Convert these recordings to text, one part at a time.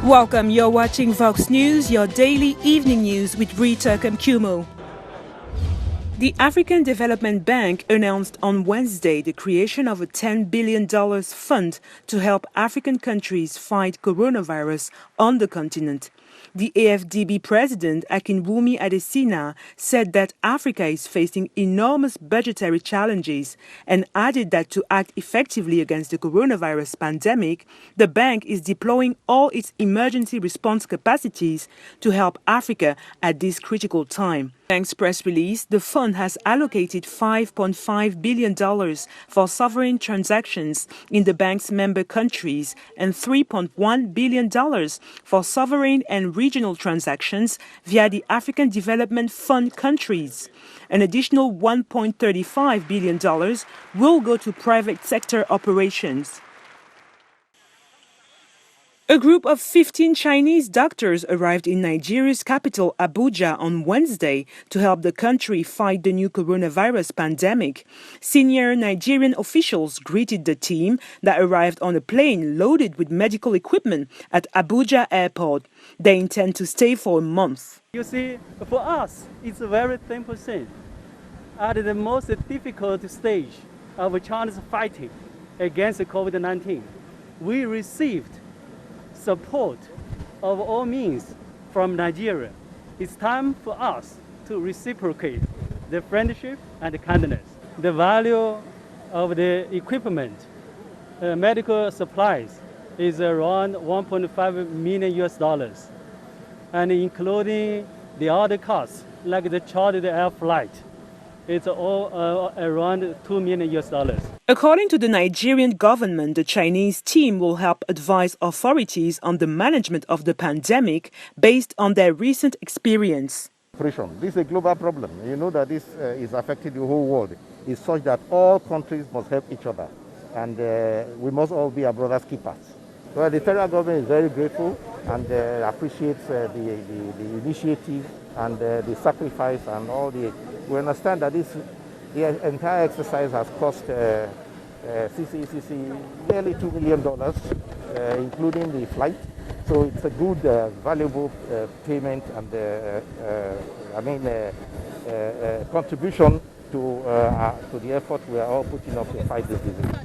Welcome, you're watching Vox News, your daily evening news with Rita Kamkumo. The African Development Bank announced on Wednesday the creation of a $10 billion fund to help African countries fight coronavirus on the continent. The AFDB president, Akinwumi Adesina, said that Africa is facing enormous budgetary challenges and added that to act effectively against the coronavirus pandemic, the bank is deploying all its emergency response capacities to help Africa at this critical time. Bank's press release, the fund has allocated $5.5 billion for sovereign transactions in the bank's member countries and $3.1 billion for sovereign and regional transactions via the African Development Fund countries. An additional $1.35 billion will go to private sector operations. A group of 15 Chinese doctors arrived in Nigeria's capital, Abuja, on Wednesday to help the country fight the new coronavirus pandemic. Senior Nigerian officials greeted the team that arrived on a plane loaded with medical equipment at Abuja Airport. They intend to stay for a month. You see, for us, it's a very simple thing. At the most difficult stage of China's fighting against COVID-19, we received support of all means from Nigeria. It's time for us to reciprocate the friendship and the kindness. The value of the equipment, medical supplies, is around $1.5 million, and including the other costs, like the chartered air flight, it's all around $2 million. According to the Nigerian government, the Chinese team will help advise authorities on the management of the pandemic based on their recent experience. This is a global problem. You know that this is affecting the whole world. It's such that all countries must help each other, and we must all be our brother's keepers. Well, the federal government is very grateful and appreciates the initiative and the sacrifice and all the. We understand that the entire exercise has cost CCCC nearly $2 million, including the flight. So it's a good, valuable payment and contribution to the effort we are all putting up to fight this disease.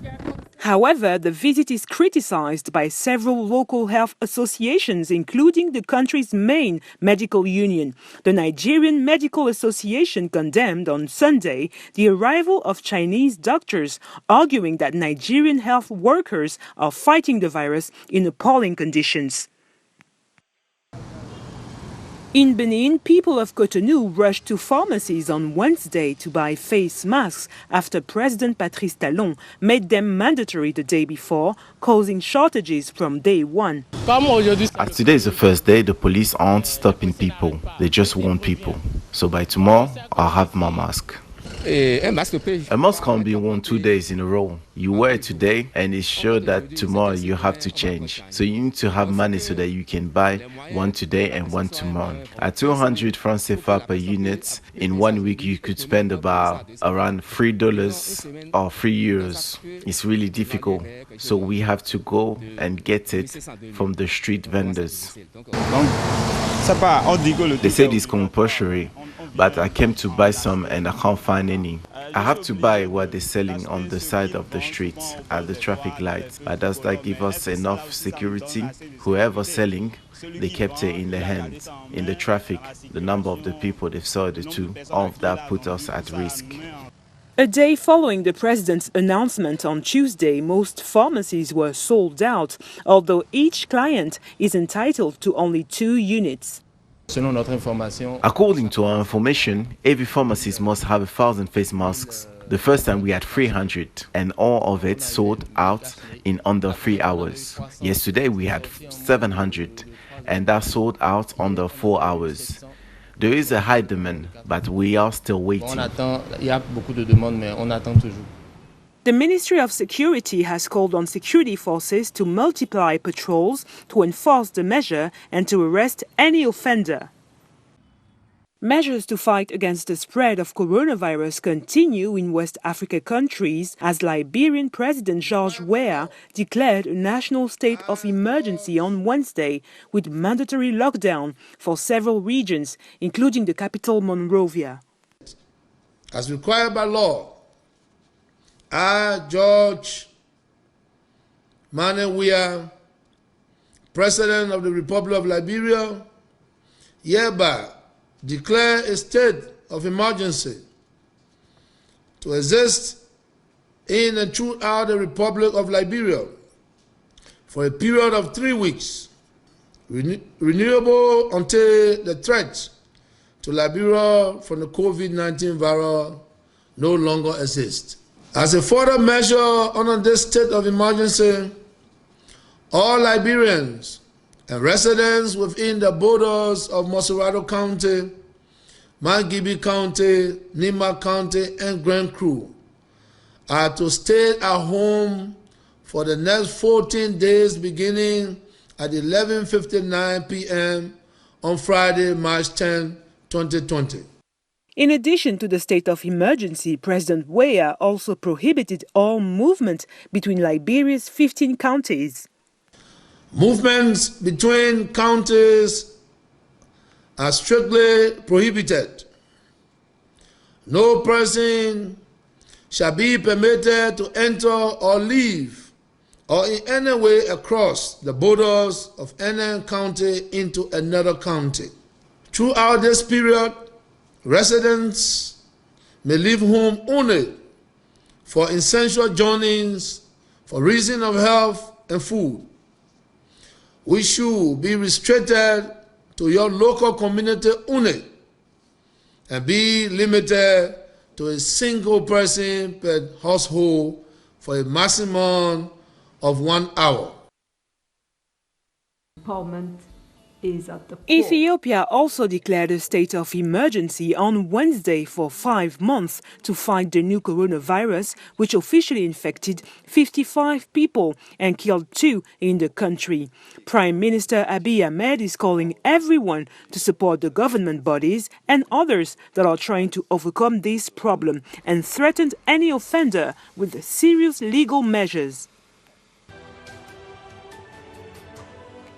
However, the visit is criticized by several local health associations, including the country's main medical union. The Nigerian Medical Association condemned on Sunday the arrival of Chinese doctors, arguing that Nigerian health workers are fighting the virus in appalling conditions. In Benin, people of Cotonou rushed to pharmacies on Wednesday to buy face masks after President Patrice Talon made them mandatory the day before, causing shortages from day one. As today is the first day, the police aren't stopping people. They just want people. So by tomorrow, I'll have my mask. A mask can't be worn 2 days in a row. You wear it today and it's sure that tomorrow you have to change. So you need to have money so that you can buy one today and one tomorrow. At 200 francs CFA per unit, in 1 week you could spend around $3 or €3. It's really difficult. So we have to go and get it from the street vendors. They said it's compulsory, but I came to buy some and I can't find any. I have to buy what they're selling on the side of the street at the traffic lights. But does that give us enough security? Whoever's selling, they kept it in their hands. In the traffic, the number of the people they saw the two, all of that put us at risk. A day following the president's announcement on Tuesday, most pharmacies were sold out, although each client is entitled to only 2 units. According to our information, every pharmacist must have 1,000 face masks. The first time we had 300 and all of it sold out in under 3 hours. Yesterday we had 700 and that sold out under 4 hours. There is a high demand, but we are still waiting. The Ministry of Security has called on security forces to multiply patrols to enforce the measure and to arrest any offender. Measures to fight against the spread of coronavirus continue in West Africa countries as Liberian President George Weah declared a national state of emergency on Wednesday with mandatory lockdown for several regions, including the capital Monrovia. As required by law, I, George Weah, President of the Republic of Liberia, hereby declare a state of emergency to exist in and throughout the Republic of Liberia for a period of 3 weeks, renewable until the threat to Liberia from the COVID-19 virus no longer exists. As a further measure under this state of emergency, all Liberians and residents within the borders of Moserado County, Mangibi County, Nima County, and Grand Cru are to stay at home for the next 14 days beginning at 11:59 p.m. on Friday, March 10, 2020. In addition to the state of emergency, President Weah also prohibited all movement between Liberia's 15 counties. Movements between counties are strictly prohibited. No person shall be permitted to enter or leave or in any way across the borders of any county into another county. Throughout this period, residents may leave home only for essential journeys for reasons of health and food, which should be restricted to your local community only and be limited to a single person per household for a maximum of 1 hour. Ethiopia also declared a state of emergency on Wednesday for 5 months to fight the new coronavirus, which officially infected 55 people and killed 2 in the country. Prime Minister Abiy Ahmed is calling everyone to support the government bodies and others that are trying to overcome this problem and threatened any offender with serious legal measures.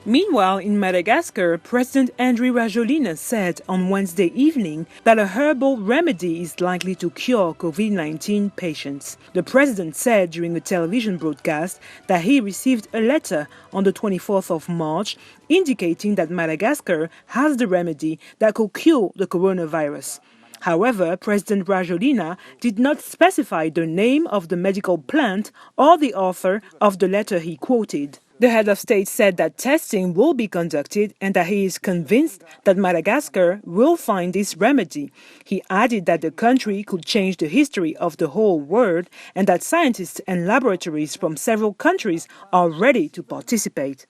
Meanwhile, in Madagascar, President Andry Rajoelina said on Wednesday evening that a herbal remedy is likely to cure COVID-19 patients. The president said during a television broadcast that he received a letter on the 24th of March indicating that Madagascar has the remedy that could cure the coronavirus. However, President Rajoelina did not specify the name of the medical plant or the author of the letter he quoted. The head of state said that testing will be conducted and that he is convinced that Madagascar will find this remedy. He added that the country could change the history of the whole world and that scientists and laboratories from several countries are ready to participate.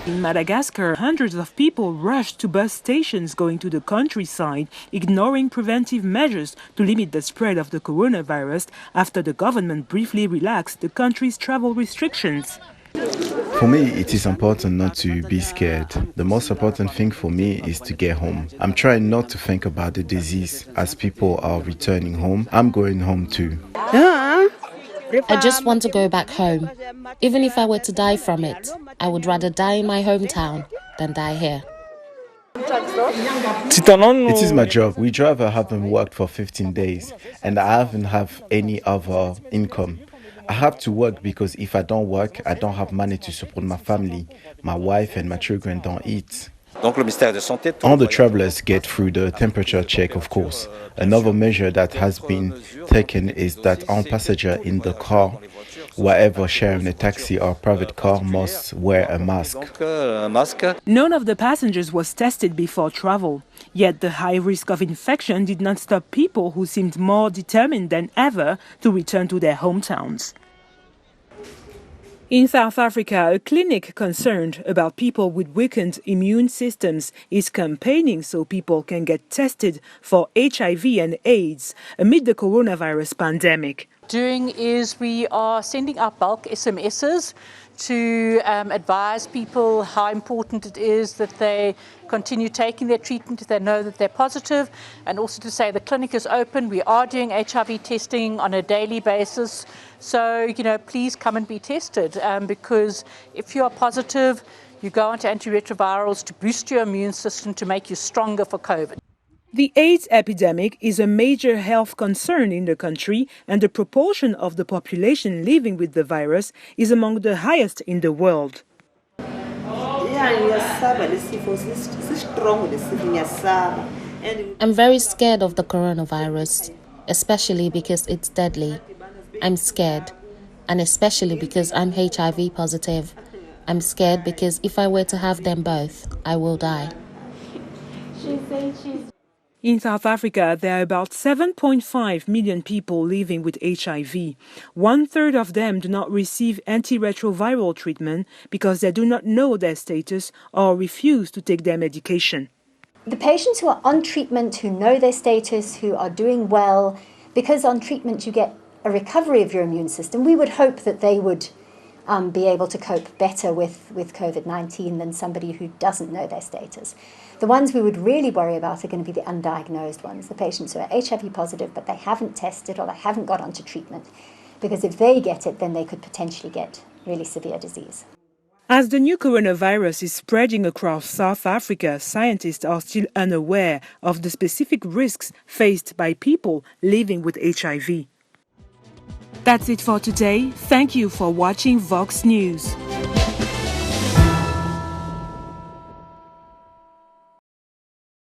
In Madagascar, hundreds of people rushed to bus stations going to the countryside, ignoring preventive measures to limit the spread of the coronavirus after the government briefly relaxed the country's travel restrictions. For me, it is important not to be scared. The most important thing for me is to get home. I'm trying not to think about the disease. As people are returning home, I'm going home too. I just want to go back home. Even if I were to die from it, I would rather die in my hometown than die here. It is my job. We driver haven't worked for 15 days and I haven't have any other income. I have to work because if I don't work, I don't have money to support my family. My wife and my children don't eat. All the travelers get through the temperature check, of course. Another measure that has been taken is that all passengers in the car, wherever sharing a taxi or private car, must wear a mask. None of the passengers was tested before travel. Yet the high risk of infection did not stop people who seemed more determined than ever to return to their hometowns. In South Africa, a clinic concerned about people with weakened immune systems is campaigning so people can get tested for HIV and AIDS amid the coronavirus pandemic. doing is we are sending out bulk SMSs to advise people how important it is that they continue taking their treatment if they know that they're positive, and also to say the clinic is open. We are doing HIV testing on a daily basis. So, please come and be tested because if you are positive, you go onto antiretrovirals to boost your immune system to make you stronger for COVID. The AIDS epidemic is a major health concern in the country, and the proportion of the population living with the virus is among the highest in the world. I'm very scared of the coronavirus, especially because it's deadly. I'm scared, and especially because I'm HIV positive. I'm scared because if I were to have them both, I will die. In South Africa, there are about 7.5 million people living with HIV. 1/3 of them do not receive antiretroviral treatment because they do not know their status or refuse to take their medication. The patients who are on treatment, who know their status, who are doing well, because on treatment you get a recovery of your immune system, we would hope that they would be able to cope better with COVID-19 than somebody who doesn't know their status. The ones we would really worry about are going to be the undiagnosed ones, the patients who are HIV positive but they haven't tested or they haven't got onto treatment, because if they get it, then they could potentially get really severe disease. As the new coronavirus is spreading across South Africa, scientists are still unaware of the specific risks faced by people living with HIV. That's it for today. Thank you for watching Vox News.